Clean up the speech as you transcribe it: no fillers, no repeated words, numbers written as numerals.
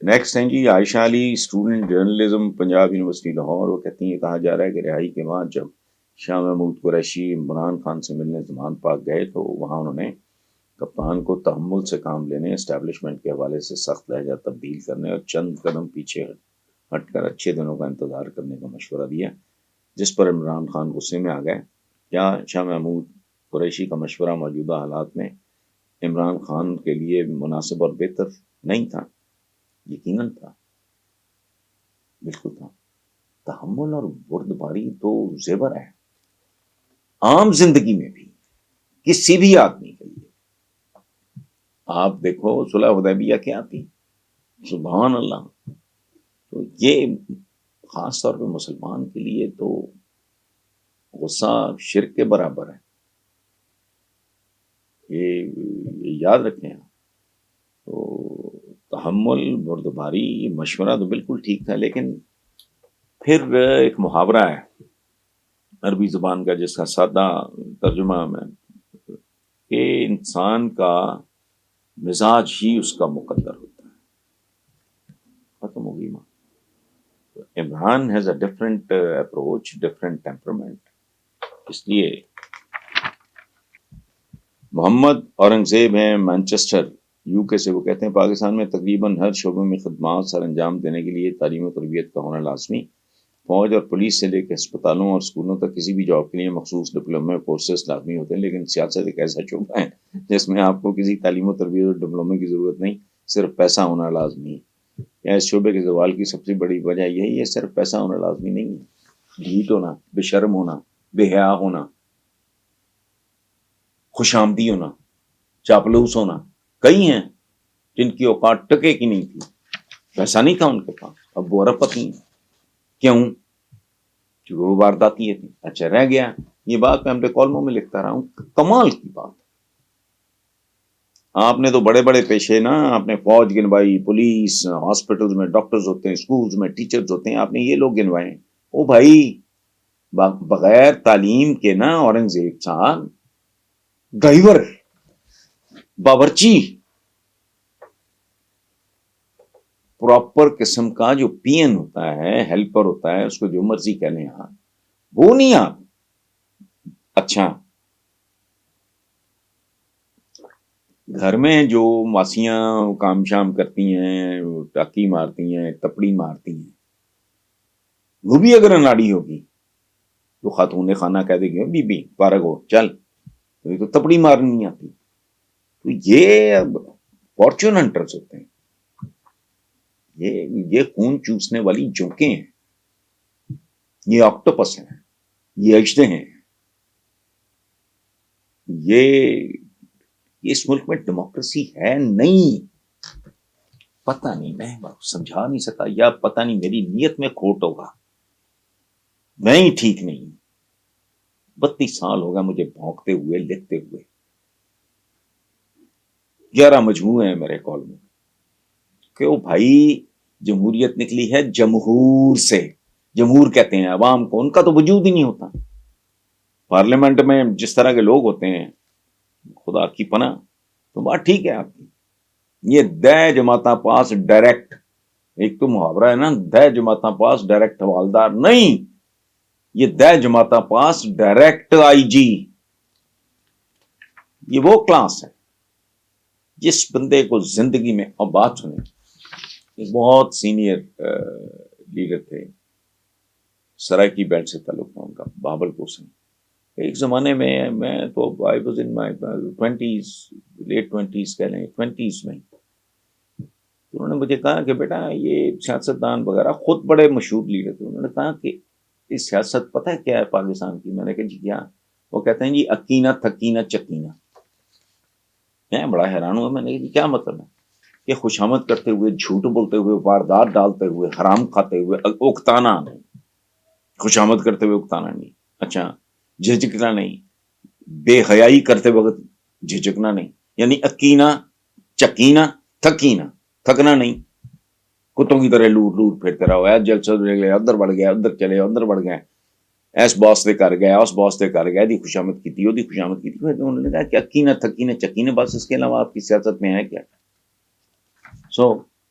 Next ہیں جی Ayesha Ali, student journalism, Punjab university Lahore. وہ کہتی ہیں کہا جا رہا ہے کہ رہائی کے بعد جب شاہ محمود قریشی عمران خان سے ملنے زمان پاک گئے تو وہاں انہوں نے کپتان کو تحمل سے کام لینے، اسٹیبلشمنٹ کے حوالے سے سخت لہجہ تبدیل کرنے اور چند قدم پیچھے ہٹ کر اچھے دنوں کا انتظار کرنے کا مشورہ دیا، جس پر عمران خان غصے میں آ گئے۔ کیا شاہ محمود قریشی کا مشورہ موجودہ حالات میں عمران خان کے لیے مناسب اور بہتر نہیں تھا؟ یقیناً تھا، بالکل تھا۔ تحمل اور بردباری تو زیور ہے عام زندگی میں بھی، کسی بھی آدمی کے لیے۔ آپ دیکھو صلح حدیبیہ کیا تھی، سبحان اللہ۔ تو یہ خاص طور پہ مسلمان کے لیے تو غصہ شرک کے برابر ہے، یہ یاد رکھیں آپ۔ تو تحمل، بردباری، یہ مشورہ تو بالکل ٹھیک تھا، لیکن پھر ایک محاورہ ہے عربی زبان کا جس کا سادہ ترجمہ میں کہ انسان کا مزاج ہی اس کا مقدر ہوتا ہے، ختم ہوگی ماں۔ Imran has a different approach, different temperament, اس لیے محمد اورنگزیب ہیں مانچسٹر یو کے سے، وہ کہتے ہیں پاکستان میں تقریباً ہر شعبے میں خدمات سر انجام دینے کے لیے تعلیم و تربیت کا ہونا لازمی۔ فوج اور پولیس سے لے کے ہسپتالوں اور اسکولوں تک کسی بھی جاب کے لیے مخصوص ڈپلومے کورسز لازمی ہوتے ہیں، لیکن سیاست ایک ایسا شعبہ ہے جس میں آپ کو کسی تعلیم و تربیت اور ڈپلومے کی ضرورت نہیں، صرف پیسہ ہونا لازمی ہے۔ اس شعبے کے زوال کی سب سے بڑی وجہ یہی ہے، صرف پیسہ ہونا لازمی نہیں ہے، ڈھیٹ ہونا، بے شرم ہونا، بے حیا ہونا، خوش آمدی ہونا، چاپلوس ہونا۔ کئی ہیں جن کی اوقات ٹکے کی نہیں تھی، پیسہ نہیں تھا ان کے پاس، اب وہ ارب پتی ہیں۔ کیوں؟ چونکہ وہ وارداتی تھی۔ اچھا رہ گیا، یہ بات میں اپنے کالموں میں لکھتا رہا ہوں، کمال کی بات۔ آپ نے تو بڑے بڑے پیشے نا، آپ نے فوج گنوائی، پولیس، ہاسپٹل میں ڈاکٹرز ہوتے ہیں، اسکولز میں ٹیچرز ہوتے ہیں، آپ نے یہ لوگ گنوائے ہیں۔ او بھائی، بغیر تعلیم کے نا اورنگزیب صاحب ڈرائیور، باورچی، پراپر قسم کا جو پی این ہوتا ہے، ہیلپر ہوتا ہے، اس کو جو مرضی کہہ لیں آپ، وہ نہیں آپ۔ اچھا گھر میں جو ماسیاں کام شام کرتی ہیں، ٹاکی مارتی ہیں، تپڑی مارتی ہیں، وہ بھی اگر اناڑی ہوگی تو خاتون خانہ کہہ دے گی بی بی فارغ ہو چل، تو تپڑی مارنی نہیں آتی۔ تو یہ فارچون ہنٹرز ہوتے ہیں، یہ خون چوسنے والی جوکیں ہیں، یہ آکٹوپس ہیں، یہ اجدے ہیں۔ یہ اس ملک میں ڈیموکریسی ہے نہیں، پتہ نہیں، میں سمجھا نہیں سکتا، یا پتہ نہیں میری نیت میں کھوٹ ہوگا، میں ہی ٹھیک نہیں۔ 32 سال ہو گیا مجھے بھونکتے ہوئے، لکھتے ہوئے، 11 مجموعے ہیں میرے کال میں، کہ وہ بھائی جمہوریت نکلی ہے جمہور سے، جمہور کہتے ہیں عوام کو، ان کا تو وجود ہی نہیں ہوتا۔ پارلیمنٹ میں جس طرح کے لوگ ہوتے ہیں، خدا کی پناہ، تو بات ٹھیک ہے آپ کی۔ یہ دے جماعتاں پاس ڈائریکٹ، ایک تو محاورہ ہے نا، دے جماعتاں پاس ڈائریکٹ حوالدار نہیں، یہ دے جماعتاں پاس ڈائریکٹ آئی جی۔ یہ وہ کلاس ہے جس بندے کو زندگی میں، اب بات سنیں، ایک بہت سینئر لیڈر تھے، سرائکی بیلٹ سے تعلق تھا ان کا، بابل کوسن۔ ایک زمانے میں تو I was in my 20s، late 20s کہہ لیں، 20s میں، انہوں نے مجھے کہا کہ بیٹا یہ سیاستدان وغیرہ خود بڑے مشہور لیڈر تھے، انہوں نے کہا کہ اس سیاست پتہ ہے کیا ہے پاکستان کی؟ میں نے کہا جی کیا؟ وہ کہتے ہیں جی اکینا تھکینا چکینا۔ میں بڑا حیران ہوا، میں نے کہا جی کیا مطلب ہے؟ کہ خوشامد کرتے ہوئے، جھوٹ بولتے ہوئے، واردات ڈالتے ہوئے، حرام کھاتے ہوئے، اکتانا نہیں، خوشامد کرتے ہوئے اکتانا نہیں، اچھا جھجکنا نہیں، بے حیائی کرتے وقت جھجکنا نہیں، یعنی اکینا چکینا تھکینا، تھکنا نہیں، کتوں کی طرح لور لور پھرتے رہو، ایس جلسہ ادھر بڑھ گیا، ادھر چلے ادھر بڑھ گئے، ایس باس دے کر گیا، اس باس دے کر گیا، دی خوشامد کی تھی، وہ دی خوشامد کی تھی۔ انہوں نے کہا کہ اکینا تھکینا چکینا، بس اس کے علاوہ آپ کی سیاست میں ہے کیا؟ سو